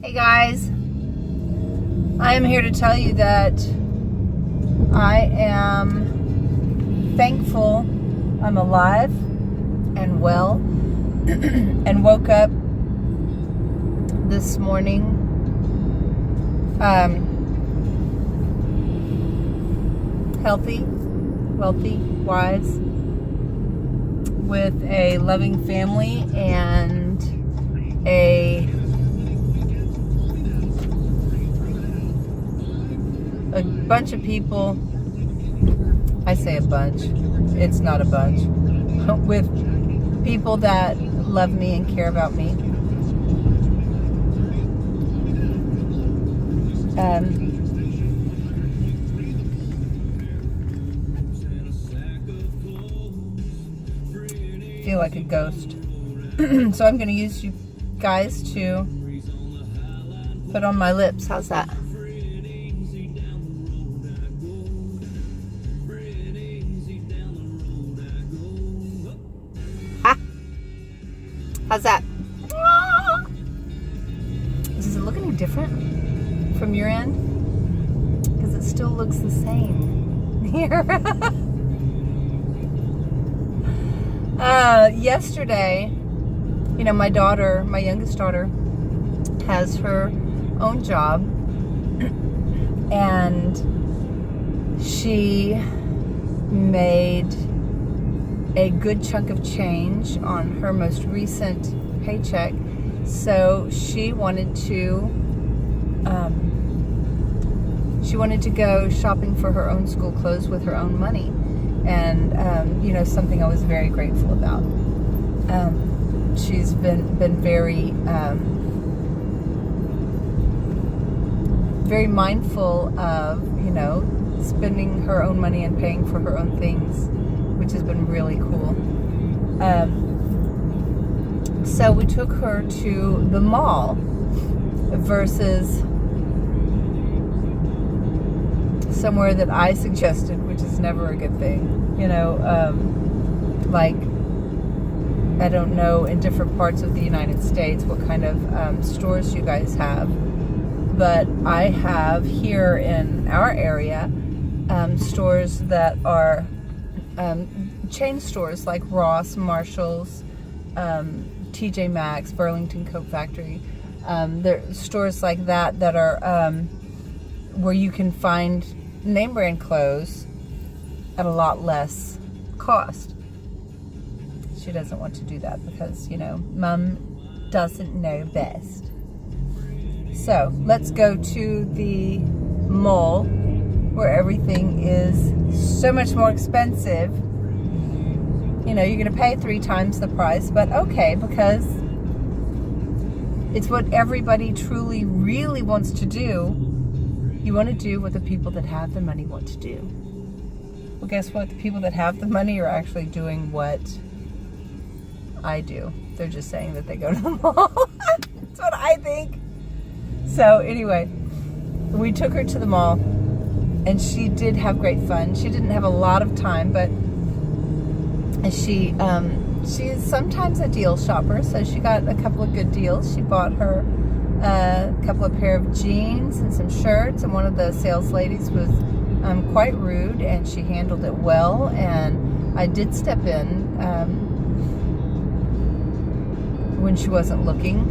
Hey guys, I am here to tell you that I am thankful I'm alive and well and woke up this morning healthy, wealthy, wise, with a loving family and a bunch of people. I say a bunch, it's not a bunch, with people that love me and care about me. Feel like a ghost. So I'm going to use you guys to put on my lips. How's that? How's that? Does it look any different from your end? Because it still looks the same here. Yesterday, my daughter, my youngest daughter, has her own job, and she made a good chunk of change on her most recent paycheck, so she wanted to go shopping for her own school clothes with her own money, and something I was very grateful about. She's been very very mindful of spending her own money and paying for her own things, which has been really cool. So we took her to the mall versus somewhere that I suggested, which is never a good thing. Like, I don't know in different parts of the United States what kind of stores you guys have, but I have here in our area stores that are chain stores like Ross, Marshall's, TJ Maxx, Burlington Coat Factory. There are stores like that are where you can find name brand clothes at a lot less cost. She doesn't want to do that because, Mom doesn't know best. So let's go to the mall where everything is so much more expensive. You're going to pay 3 times the price, but okay, because it's what everybody truly, really wants to do. You want to do what the people that have the money want to do. Well, guess what? The people that have the money are actually doing what I do. They're just saying that they go to the mall. That's what I think. So anyway, we took her to the mall, and she did have great fun. She didn't have a lot of time, but she is sometimes a deal shopper, so she got a couple of good deals. She bought her a couple of pair of jeans and some shirts, and one of the sales ladies was quite rude, and she handled it well, and I did step in when she wasn't looking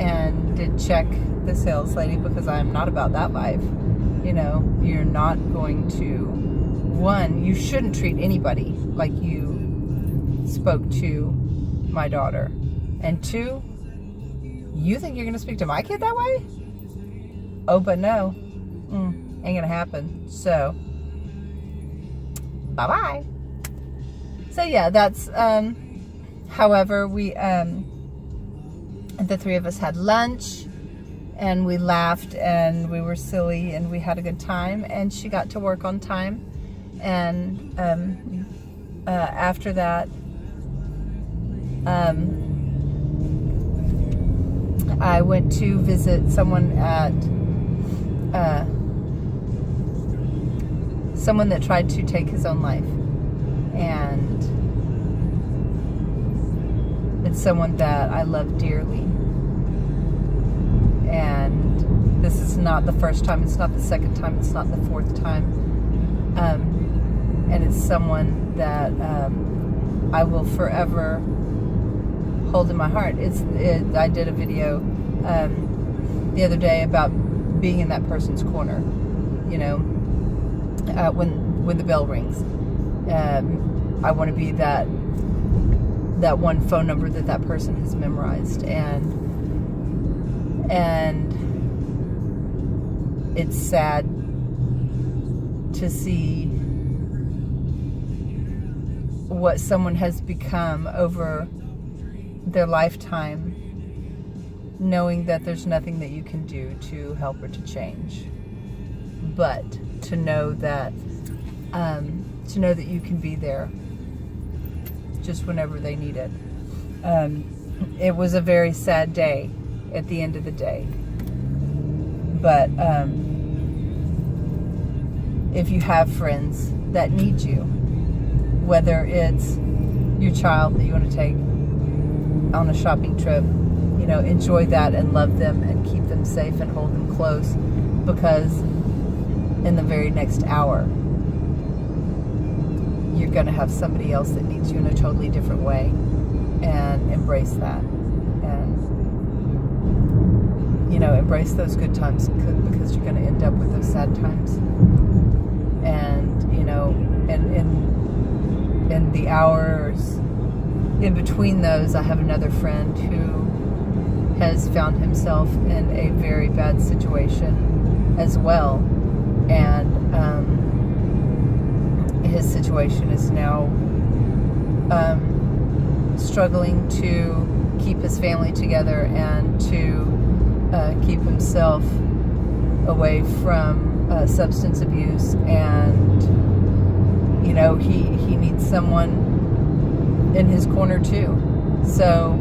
and did check the sales lady, because I'm not about that life. You're not going to, one, you shouldn't treat anybody like you spoke to my daughter, and 2, you think you're going to speak to my kid that way? Oh, but no, ain't going to happen. So, bye-bye. So yeah, that's, however, we, the 3 of us had lunch, and we laughed, and we were silly, and we had a good time, and she got to work on time, and after that, I went to visit someone that tried to take his own life, and it's someone that I love dearly, and not the first time, it's not the second time, it's not the fourth time. And it's someone that I will forever hold in my heart. I did a video the other day about being in that person's corner, when the bell rings. I want to be that one phone number that person has memorized, and it's sad to see what someone has become over their lifetime, knowing that there's nothing that you can do to help or to change, but to know that you can be there just whenever they need it. It was a very sad day at the end of the day, but if you have friends that need you, whether it's your child that you want to take on a shopping trip, enjoy that and love them and keep them safe and hold them close, because in the very next hour you're going to have somebody else that needs you in a totally different way, and embrace that, and embrace those good times, because you're going to end up with those sad times. And in the hours in between those, I have another friend who has found himself in a very bad situation as well, and his situation is now struggling to keep his family together and to keep himself away from substance abuse, and he needs someone in his corner too. So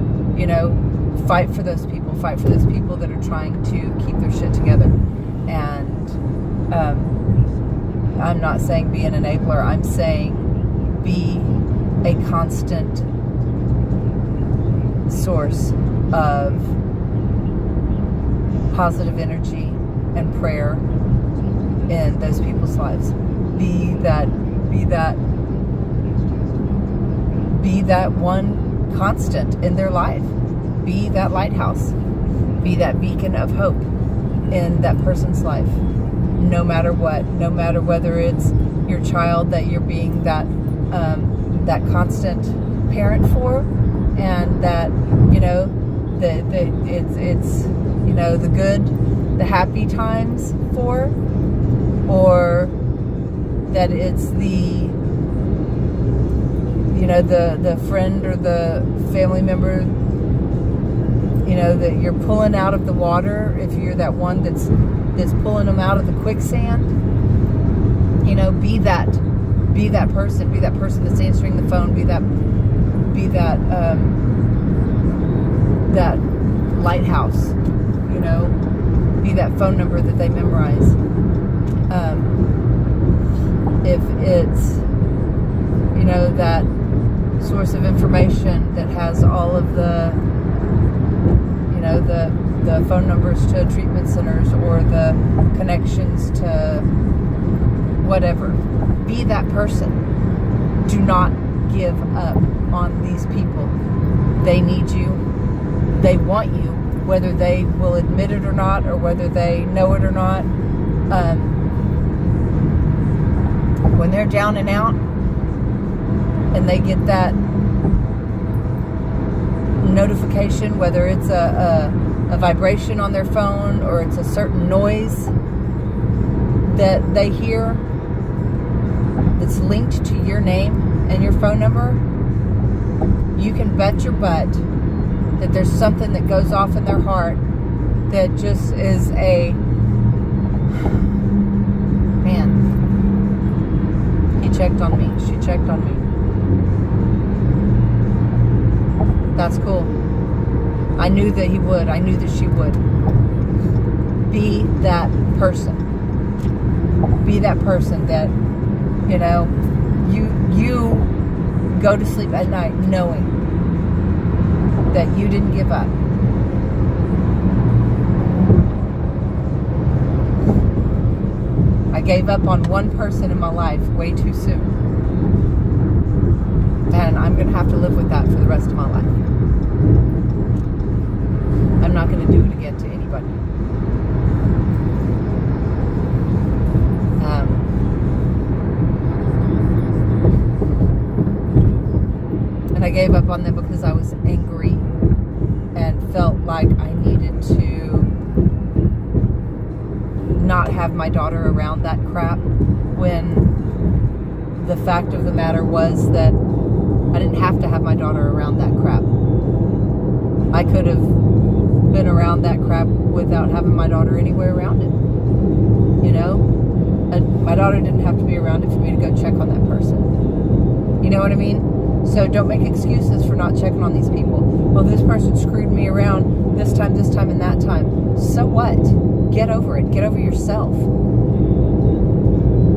fight for those people that are trying to keep their shit together. And I'm not saying be an enabler, I'm saying be a constant source of positive energy and prayer in those people's lives. Be that one constant in their life. Be that lighthouse. Be that beacon of hope in that person's life. No matter what, no matter whether it's your child that you're being that constant parent for, and that it's the good, the happy times for, or that it's the friend or the family member that you're pulling out of the water. If you're that one that's pulling them out of the quicksand, be that person that's answering the phone. Be that lighthouse. Be that phone number that they memorize. If it's that source of information that has all of the the phone numbers to treatment centers, or the connections to whatever, be that person. Do not give up on these people. They need you. They want you, whether they will admit it or not, or whether they know it or not. When they're down and out, and they get that notification, whether it's a vibration on their phone, or it's a certain noise that they hear that's linked to your name and your phone number, you can bet your butt that there's something that goes off in their heart that just is a, man, he checked on me, she checked on me. That's cool. I knew that he would. I knew that she would. Be that person. Be that person that, you go to sleep at night knowing that you didn't give up. gave up on one person in my life way too soon. And I'm going to have to live with that for the rest of my life. I'm not going to do it again to anybody. And I gave up on them because I was angry and felt like I needed to not have my daughter around that crap, when the fact of the matter was that I didn't have to have my daughter around that crap. I could have been around that crap without having my daughter anywhere around it. You know? And my daughter didn't have to be around it for me to go check on that person. You know what I mean? So don't make excuses for not checking on these people. Well, this person screwed me around this time, and that time. So what? Get over it. Get over yourself.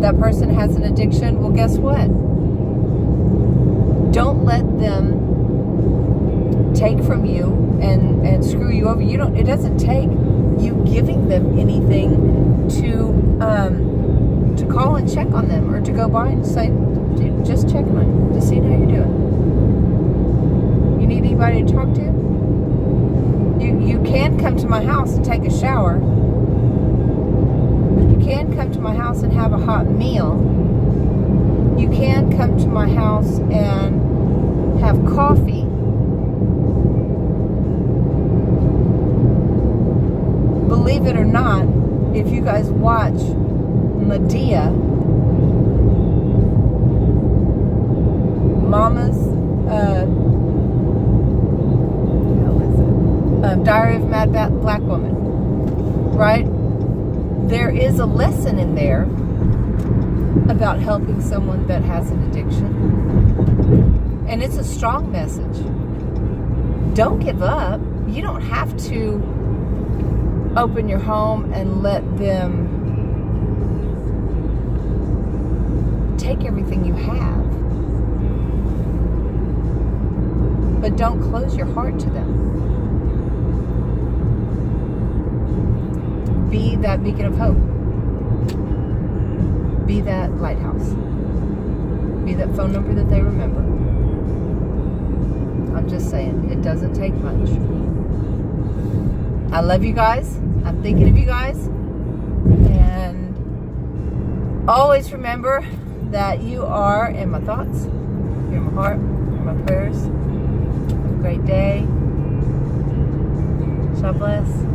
That person has an addiction. Well, guess what? Don't let them take from you and screw you over. It doesn't take you giving them anything to call and check on them, or to go by and say, dude, just checking on you, just seeing how you're doing. You need anybody to talk to? You can come to my house and take a shower. You can come to my house and have a hot meal. You can come to my house and have coffee. Believe it or not, if you guys watch Medea, Mama's Diary of a Mad Black Woman, right? There is a lesson in there about helping someone that has an addiction. And it's a strong message. Don't give up. You don't have to open your home and let them take everything you have. But don't close your heart to them. Be that beacon of hope. Be that lighthouse. Be that phone number that they remember. I'm just saying, it doesn't take much. I love you guys. I'm thinking of you guys. And always remember that you are in my thoughts, you're in my heart, you're in my prayers. Have a great day. God bless.